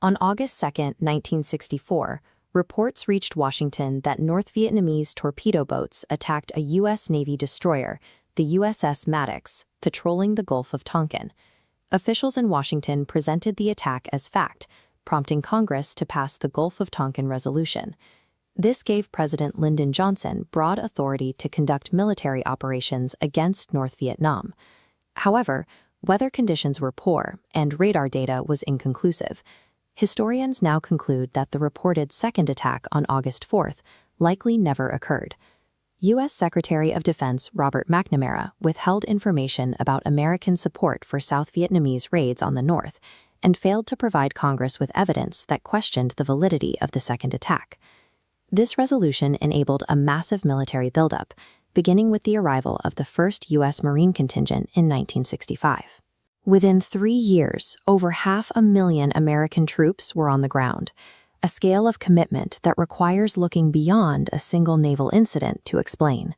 On August 2, 1964, reports reached Washington that North Vietnamese torpedo boats attacked a U.S. Navy destroyer, the USS Maddox, patrolling the Gulf of Tonkin. Officials in Washington presented the attack as fact, prompting Congress to pass the Gulf of Tonkin Resolution. This gave President Lyndon Johnson broad authority to conduct military operations against North Vietnam. However, weather conditions were poor and radar data was inconclusive. Historians now conclude that the reported second attack on August 4th likely never occurred. U.S. Secretary of Defense Robert McNamara withheld information about American support for South Vietnamese raids on the North and failed to provide Congress with evidence that questioned the validity of the second attack. This resolution enabled a massive military buildup, beginning with the arrival of the first U.S. Marine contingent in 1965. Within 3 years, over 500,000 American troops were on the ground, a scale of commitment that requires looking beyond a single naval incident to explain.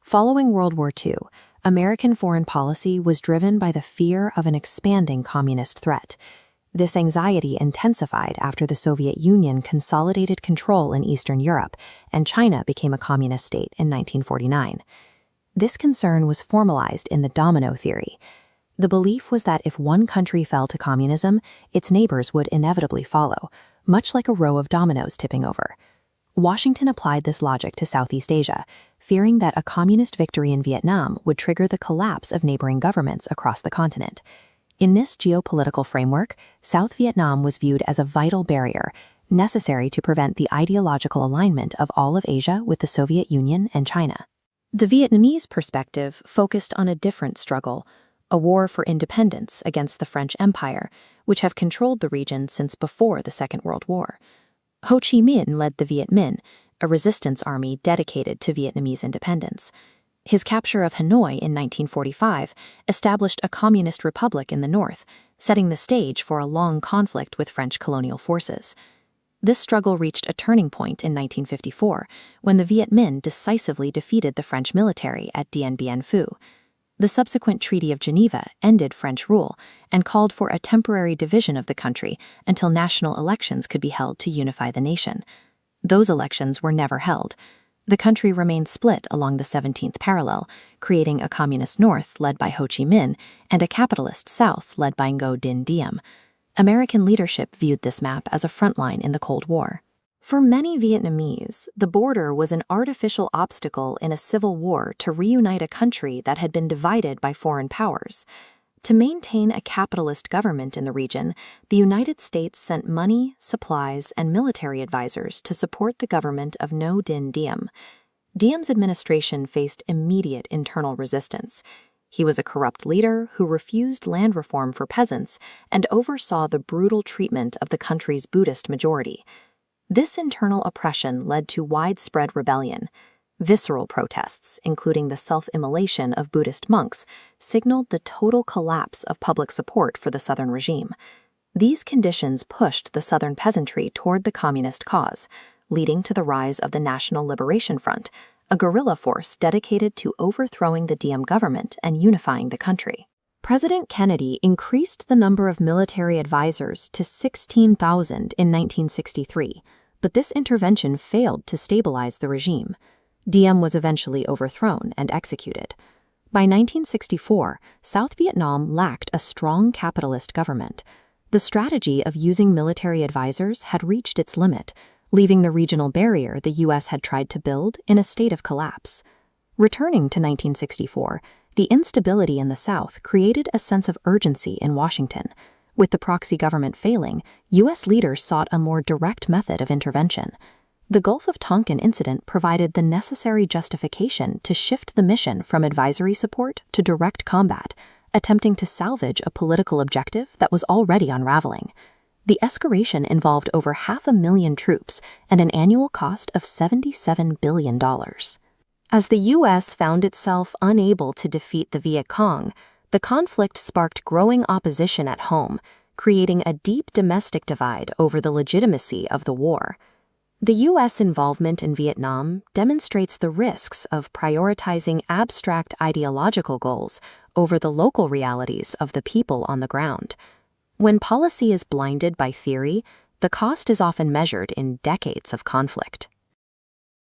Following World War II, American foreign policy was driven by the fear of an expanding communist threat. This anxiety intensified after the Soviet Union consolidated control in Eastern Europe and China became a communist state in 1949. This concern was formalized in the Domino Theory. The belief was that if one country fell to communism, its neighbors would inevitably follow, much like a row of dominoes tipping over. Washington applied this logic to Southeast Asia, fearing that a communist victory in Vietnam would trigger the collapse of neighboring governments across the continent. In this geopolitical framework, South Vietnam was viewed as a vital barrier, necessary to prevent the ideological alignment of all of Asia with the Soviet Union and China. The Vietnamese perspective focused on a different struggle, a war for independence against the French Empire, which have controlled the region since before the Second World War. Ho Chi Minh led the Viet Minh, a resistance army dedicated to Vietnamese independence. His capture of Hanoi in 1945 established a communist republic in the north, setting the stage for a long conflict with French colonial forces. This struggle reached a turning point in 1954 when the Viet Minh decisively defeated the French military at Dien Bien Phu. The subsequent Treaty of Geneva ended French rule and called for a temporary division of the country until national elections could be held to unify the nation. Those elections were never held. The country remained split along the 17th parallel, creating a communist north led by Ho Chi Minh and a capitalist south led by Ngo Dinh Diem. American leadership viewed this map as a front line in the Cold War. For many Vietnamese, the border was an artificial obstacle in a civil war to reunite a country that had been divided by foreign powers. To maintain a capitalist government in the region, the United States sent money, supplies, and military advisors to support the government of Ngo Dinh Diem. Diem's administration faced immediate internal resistance. He was a corrupt leader who refused land reform for peasants and oversaw the brutal treatment of the country's Buddhist majority. This internal oppression led to widespread rebellion. Visceral protests, including the self-immolation of Buddhist monks, signaled the total collapse of public support for the Southern regime. These conditions pushed the Southern peasantry toward the communist cause, leading to the rise of the National Liberation Front, a guerrilla force dedicated to overthrowing the Diem government and unifying the country. President Kennedy increased the number of military advisors to 16,000 in 1963, but this intervention failed to stabilize the regime. Diem was eventually overthrown and executed. By 1964, South Vietnam lacked a strong capitalist government. The strategy of using military advisors had reached its limit, leaving the regional barrier the U.S. had tried to build in a state of collapse. Returning to 1964, the instability in the South created a sense of urgency in Washington. With the proxy government failing, U.S. leaders sought a more direct method of intervention. The Gulf of Tonkin incident provided the necessary justification to shift the mission from advisory support to direct combat, attempting to salvage a political objective that was already unraveling. The escalation involved over 500,000 troops and an annual cost of $77 billion. As the U.S. found itself unable to defeat the Viet Cong, the conflict sparked growing opposition at home, creating a deep domestic divide over the legitimacy of the war. The U.S. involvement in Vietnam demonstrates the risks of prioritizing abstract ideological goals over the local realities of the people on the ground. When policy is blinded by theory, the cost is often measured in decades of conflict.